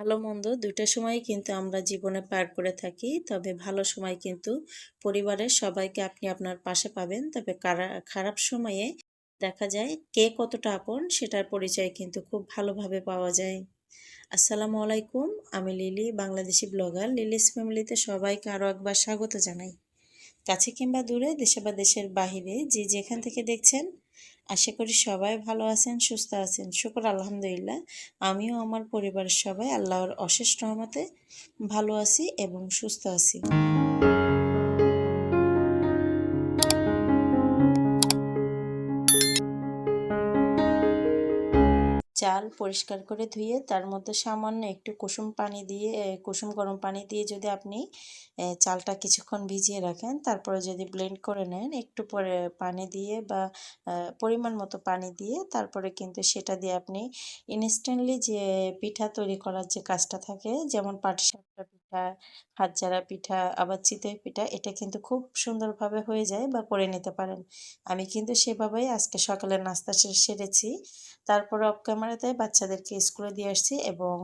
ভালো মন্দ দুইটা সময়ই কিন্তু আমরা জীবনে পার করে থাকি। তবে ভালো সময় কিন্তু পরিবারের সবাইকে আপনি আপনার পাশে পাবেন। তবে খারাপ সময়ে দেখা যায় কে কতটা আপন সেটার পরিচয় কিন্তু খুব ভালোভাবে পাওয়া যায়। আসসালামু আলাইকুম। আমি লিলি, বাংলাদেশি ব্লগার। লিলিস ফ্যামিলিতে সবাইকে আরও একবার স্বাগত জানাই। কাছে কিংবা দূরে, দেশে বা দেশের বাহিরে যে যেখান থেকে দেখছেন, আশা করি সবাই ভালো আছেন, সুস্থ আছেন। শুকর আলহামদুলিল্লাহ। আমিও আমার পরিবারের সবাই আল্লাহর অশেষ রহমতে ভালো আছি এবং সুস্থ আছি। চাল পরিষ্কার করে ধুয়ে তার মধ্যে সামান্য একটু কুসুম গরম পানি দিয়ে যদি আপনি চালটা কিছুক্ষণ ভিজিয়ে রাখেন, তারপরে যদি ব্লেন্ড করে নেন একটু পরে পানি দিয়ে বা পরিমাণ মতো পানি দিয়ে, তারপরে কিন্তু সেটা দিয়ে আপনি ইনস্ট্যান্টলি যে পিঠা তৈরি করার যে কাজটা থাকে, যেমন পাটিসাপটা পিঠা, হাতজারা পিঠা, আবার চিতই পিঠা, এটা কিন্তু খুব সুন্দরভাবে হয়ে যায় বা করে নিতে পারেন। আমি কিন্তু সেভাবেই আজকে সকালের নাস্তা সেরেছি। তারপরে অফ ক্যামেরাতে বাচ্চাদেরকে স্কুলে দিয়ে আসছি এবং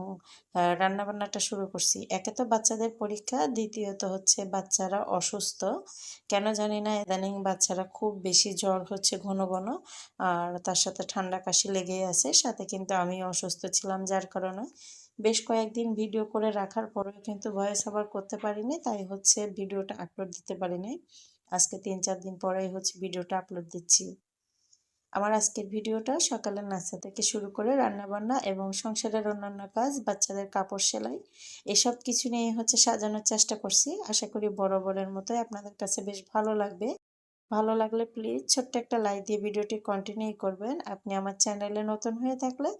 রান্নাবান্নাটা শুরু করছি। একে তো বাচ্চাদের পরীক্ষা, দ্বিতীয়ত হচ্ছে বাচ্চারা অসুস্থ। কেন জানি না ইদানিং বাচ্চারা খুব বেশি জ্বর হচ্ছে ঘন ঘন, আর তার সাথে ঠান্ডা কাশি লেগেই আছে। সাথে কিন্তু আমিও অসুস্থ ছিলাম, যার কারণে বেশ কয়েকদিন ভিডিও করে রাখার পরেও কিন্তু ভয়েস ওভার করতে পারিনি, তাই হচ্ছে ভিডিওটা আপলোড দিতে পারিনি। আজকে ৩-৪ দিন পরেই হচ্ছে ভিডিওটা আপলোড দিচ্ছি। আমার আজকের ভিডিওটা সকালের নাস্তা থেকে শুরু করে রান্নাবান্না এবং সংসারের অন্যান্য কাজ, বাচ্চাদের কাপড় সেলাই, এসব কিছু নিয়ে হচ্ছে সাজানোর চেষ্টা করছি। আশা করি বরাবরের মতোই আপনাদের কাছে বেশ ভালো লাগবে। ভালো লাগলে প্লিজ ছোট্ট একটা লাইক দিয়ে ভিডিওটি কন্টিনিউ করবেন। আপনি আমার চ্যানেলে নতুন হয়ে থাকলে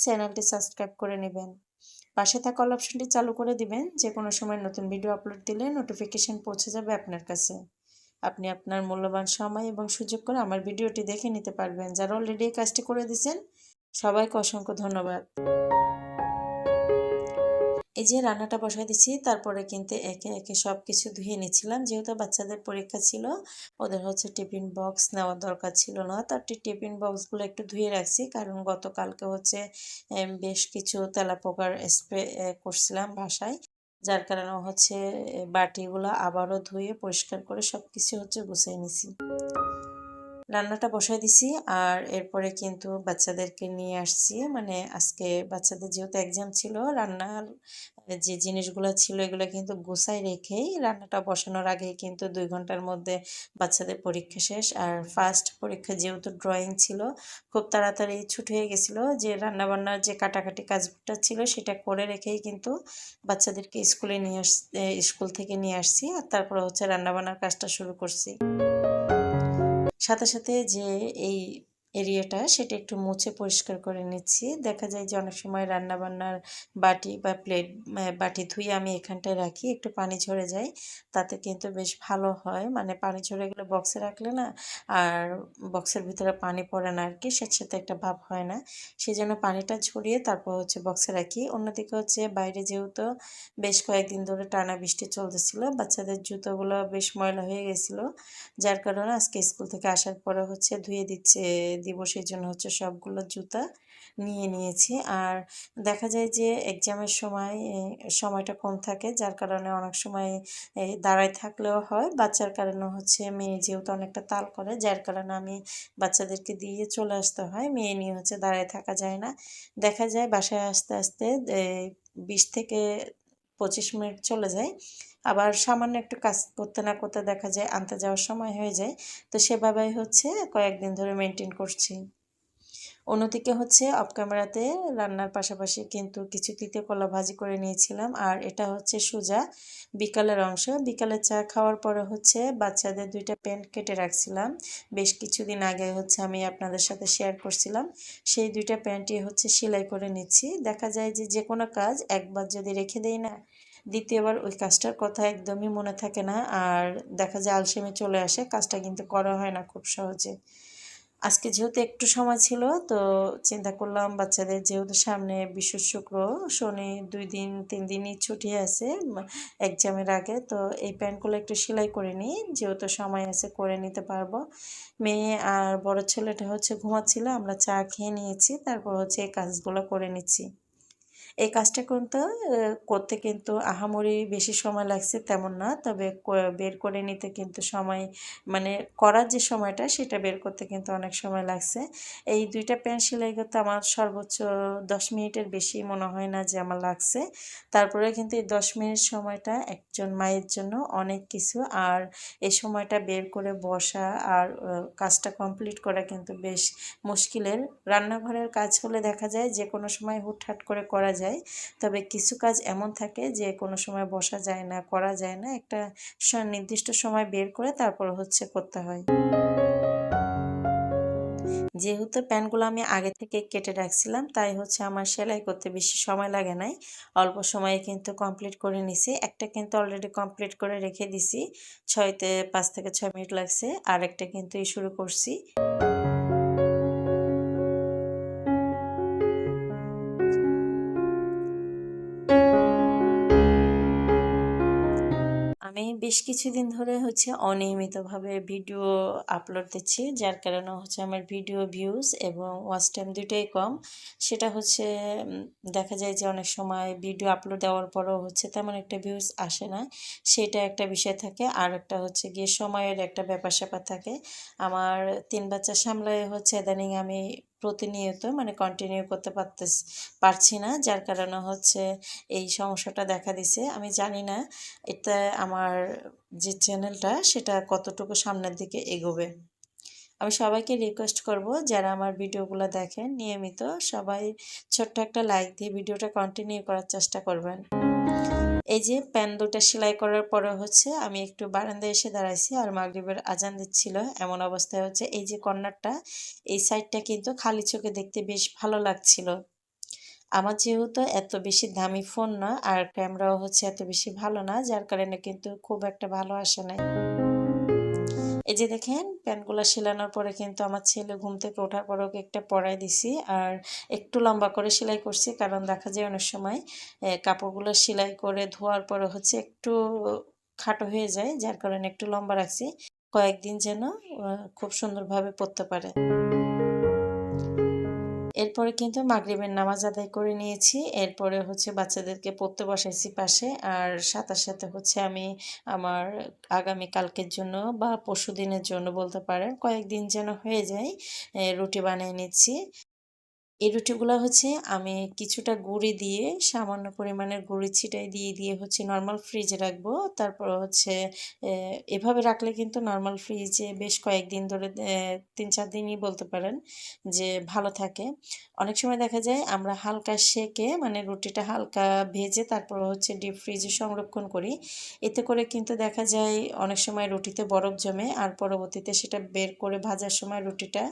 চ্যানেলটি সাবস্ক্রাইব করে নেবেন। পাশে থাকা অল অপশনটি চালু করে দিবেন, যে কোনো সময় নতুন ভিডিও আপলোড দিলে নোটিফিকেশন পৌঁছে যাবে আপনার কাছে। আপনি আপনার মূল্যবান সময় এবং সুযোগ করে আমার ভিডিওটি দেখে নিতে পারবেন। যারা অলরেডি এই কাজটি করে দিয়েছেন, সবাইকে অসংখ্য ধন্যবাদ। এই যে রান্নাটা বসাই দিচ্ছি, তারপরে কিন্তু একে একে সব কিছু ধুয়ে নিচ্ছিলাম, যেহেতু বাচ্চাদের পরীক্ষা ছিল, ওদের হচ্ছে টিফিন বক্স নেওয়ার দরকার ছিল না, তার টিফিন বক্সগুলো একটু ধুয়ে রাখছি, কারণ গতকালকে হচ্ছে বেশ কিছু তেলাপোকার স্প্রে করছিলাম বাসায়, যার কারণে হচ্ছে বাটিগুলো আবারও ধুয়ে পরিষ্কার করে সব কিছু হচ্ছে গুছিয়ে নিছি। রান্নাটা বসায় দিছি, আর এরপরে কিন্তু বাচ্চাদেরকে নিয়ে আসছি, মানে আজকে বাচ্চাদের যেহেতু এক্সাম ছিল, রান্নার যে জিনিসগুলো ছিল এগুলো কিন্তু গুছাই রেখেই রান্নাটা বসানোর আগেই কিন্তু 2 ঘন্টার মধ্যে বাচ্চাদের পরীক্ষা শেষ। আর ফার্স্ট পরীক্ষা যেহেতু ড্রয়িং ছিল, খুব তাড়াতাড়ি ছুটি হয়ে গেছিলো, যে রান্নাবান্নার যে কাটাকাটি কাজটা ছিল সেটা করে রেখেই কিন্তু বাচ্চাদেরকে স্কুল থেকে নিয়ে আসছি, আর তারপরে হচ্ছে রান্নাবান্নার কাজটা শুরু করছি। সাথে সাথে যে এই এরিয়াটা সেটা একটু মুছে পরিষ্কার করে নিচ্ছি। দেখা যায় যে অনেক সময় রান্নাবান্নার বাটি বা প্লেট, বাটি ধুয়ে আমি এখানটায় রাখি, একটু পানি ঝরে যায়, তাতে কিন্তু বেশ ভালো হয়, মানে পানি ঝরে গেলে বক্সে রাখলে না, আর বক্সের ভিতরে পানি পড়ে না আর কি, সাথে একটা ভাব হয় না, সেই জন্য পানিটা ঝরিয়ে তারপর হচ্ছে বক্সে রাখি। অন্যদিকে হচ্ছে বাইরে যেহেতু বেশ কয়েকদিন ধরে টানা বৃষ্টি চলতেছিল, বাচ্চাদের জুতোগুলো বেশ ময়লা হয়ে গেছিলো, যার কারণে আজকে স্কুল থেকে আসার পরে হচ্ছে ধুয়ে দিব, সেই জন্য হচ্ছে সবগুলো জুতা নিয়ে নিয়েছি। আর দেখা যায় যে এক্সামের সময় সময়টা কম থাকে, যার কারণে অনেক সময় দাঁড়ায় থাকলেও হয়, বাচ্চার কারণে হচ্ছে মেয়ে যেহেতু অনেকটা তাল করে, যার কারণে আমি বাচ্চাদেরকে দিয়ে চলে আসতে হয়, মেয়ে নিয়ে হচ্ছে দাঁড়ায় থাকা যায় না। দেখা যায় বাসায় আসতে আসতে 20 থেকে 25 মিনিট চলে যায়। আবার সামান্য একটু কাজ করতে না করতে দেখা যায় আনতে যাওয়ার সময় হয়ে যায়। তো সেভাবেই হচ্ছে কয়েকদিন ধরে মেনটেন করছি। অন্যদিকে হচ্ছে অফ ক্যামেরাতে রান্নার পাশাপাশি কিন্তু কিছু তিতে কলা ভাজি করে নিয়েছিলাম, আর এটা হচ্ছে সোজা বিকালের অংশ। বিকালে চা খাওয়ার পরে হচ্ছে বাচ্চাদের 2টা প্যান্ট কেটে রাখছিলাম, বেশ কিছুদিন আগে হচ্ছে আমি আপনাদের সাথে শেয়ার করছিলাম, সেই 2টা প্যান্টই হচ্ছে সেলাই করে নিচ্ছি। দেখা যায় যে যে কোনো কাজ একবার যদি রেখে দেই না, দ্বিতীয়বার ওই কাজটার কথা একদমই মনে থাকে না, আর দেখা যায় আলসেমি চলে আসে, কাজটা কিন্তু করা হয় না খুব সহজে। আজকে যেহেতু একটু সময় ছিল, তো চিন্তা করলাম বাচ্চাদের যেহেতু সামনে বৃহস্পতি শুক্র শনি 2 দিন 3 দিনই ছুটি আছে এক্সামের আগে, তো এই প্যান্টগুলো একটু সেলাই করে নিই, যেহেতু সময় আছে করে নিতে পারবো। মেয়ে আর বড় ছেলেটা হচ্ছে ঘুমাচ্ছিল, আমরা চা খেয়ে নিয়েছি, তারপর হচ্ছে এই কাজগুলো করে নিচ্ছি। এই কাজটা করতে কিন্তু আহামরি বেশি সময় লাগছে তেমন না, তবে বের করে নিতে কিন্তু সময়, মানে করার যে সময়টা সেটা বের করতে কিন্তু অনেক সময় লাগছে। এই 2টা প্যান্ট সেলাই করতে আমার সর্বোচ্চ 10 মিনিটের বেশি মনে হয় না যে আমার লাগছে। তারপরে কিন্তু এই 10 মিনিট সময়টা একজন মায়ের জন্য অনেক কিছু। আর এই সময়টা বের করে বসা আর কাজটা কমপ্লিট করা কিন্তু বেশ মুশকিলের। রান্নাঘরের কাজ হলে দেখা যায় যে কোনো সময় হুটহাট করে করা যায়, তবে কিছু কাজ এমন থাকে যে কোনো সময় বসা যায় না, করা যায় না, একটা নির্দিষ্ট সময় বের করে তারপর করতে হয়। যেহেতু প্যান্টগুলো আমি আগে থেকে কেটে রাখছিলাম, তাই আমার সেলাই করতে বেশি সময় লাগে নাই, অল্প সময়ে কিন্তু কমপ্লিট করে নিছি। একটা কিন্তু অলরেডি কমপ্লিট করে রেখে দিছি, 5 থেকে 6 মিনিট লাগছে, আর একটা কিন্তু শুরু করছি। আমি বেশ কিছুদিন ধরে অনিয়মিতভাবে ভিডিও আপলোড দিচ্ছি, যার কারণে আমার ভিডিও ভিউজ এবং ওয়াচ টাইম দুটোই কম। সেটা দেখা যায় যে অনেক সময় ভিডিও আপলোড দেওয়ার পরও তেমন একটা ভিউজ আসে না, সেটা একটা বিষয় থাকে। আর একটা গিয়ে সময়ের একটা ব্যাপার স্যাপার থাকে। আমার 3 বাচ্চা সামলায় ইদানিং আমি প্রতিনিয়ত মানে কন্টিনিউ করতে পারছি না, যার কারণে এই সমস্যাটা দেখা দিছে। আমি জানি না এটা আমার যে চ্যানেলটা সেটা কতটুকু সামনের দিকে এগোবে। আমি সবাইকে রিকোয়েস্ট করব, যারা আমার ভিডিওগুলো দেখেন নিয়মিত, সবাই ছোট্ট একটা লাইক দিয়ে ভিডিওটা কন্টিনিউ করার চেষ্টা করবেন। এই যে প্যান দুটা সেলাই করার পরে আমি একটু বারান্দায় এসে দাঁড়াইছি, আর মাগরিবের আজান দিচ্ছিল। এমন অবস্থায় এই যে কর্নারটা, এই সাইডটা কিন্তু খালি চোখে দেখতে বেশ ভালো লাগছিল। আমার যেহেতু এত বেশি দামি ফোন না, আর ক্যামেরাও এত বেশি ভালো না, যার কারণে কিন্তু খুব একটা ভালো আসে নাই। এই যে দেখেন প্যান্টগুলো সেলানোর পরে কিন্তু আমার ছেলে ঘুম থেকে ওঠার পর ওকে একটা পরাই দিছি, আর একটু লম্বা করে সেলাই করছি, কারণ দেখা যায় অনেক সময় কাপড়গুলো সেলাই করে ধোয়ার পরে একটু খাটো হয়ে যায়, যার কারণে একটু লম্বা রাখছি, কয়েকদিন যেন খুব সুন্দরভাবে পরতে পারে। এরপরে কিন্তু মাগরিবের নামাজ আদায় করে নিয়েছি। এরপরে বাচ্চাদেরকে পড়তে বসাইছি পাশে। আর সাথে, সাথে আমি আমার আগামী কালকের জন্য বা পরশুদিনের জন্য বলতে পারেন, কয়েকদিন যেন হয়ে যায়, রুটি বানিয়ে নিচ্ছি। এই রুটিগুলা আমি কিছুটা গুঁড়ি দিয়ে, সামান্য পরিমাণের গুঁড়ি ছিটাই দিয়ে নরমাল ফ্রিজে রাখবো। তারপর এভাবে রাখলে কিন্তু নরমাল ফ্রিজে বেশ কয়েকদিন ধরে ৩-৪ দিনই বলতে পারেন যে ভালো থাকে। অনেক সময় দেখা যায় আমরা হালকা সেঁকে, মানে রুটিটা হালকা ভেজে তারপর ডিপ ফ্রিজে সংরক্ষণ করি। এতে করে কিন্তু দেখা যায় অনেক সময় রুটিতে বরফ জমে, আর পরবর্তীতে সেটা বের করে ভাজার সময় রুটিটা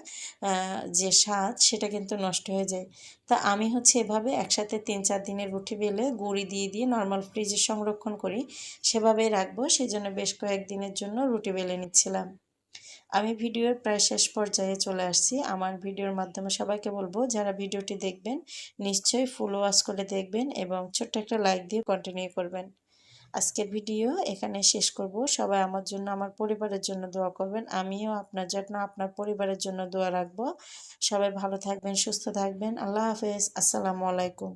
যে স্বাদ সেটা কিন্তু নষ্ট হয়ে যায়। তা আমি এভাবে একসাথে 3-4 দিনের রুটি বেলে গুঁড়ি দিয়ে নরমাল ফ্রিজে সংরক্ষণ করি, সেভাবেই রাখবো। সেজন্য বেশ কয়েকদিনের জন্য রুটি বেলে নিচ্ছিলাম। আমি ভিডিওর প্রায় শেষ পর্যায়ে চলে আসছি। আমার ভিডিওর মাধ্যমে সবাইকে বলবো, যারা ভিডিওটি দেখবেন নিশ্চয়ই ফুল ওয়াচ করে দেখবেন এবং ছোট্ট একটা লাইক দিয়ে কন্টিনিউ করবেন। আজকের ভিডিও এখানে শেষ করব। সবাই আমার জন্য, আমার পরিবারের জন্য দোয়া করবেন। আমিও আপনার জন্য, আপনার পরিবারের জন্য দোয়া রাখবো। সবাই ভালো থাকবেন, সুস্থ থাকবেন। আল্লাহ হাফেজ। আসসালামু আলাইকুম।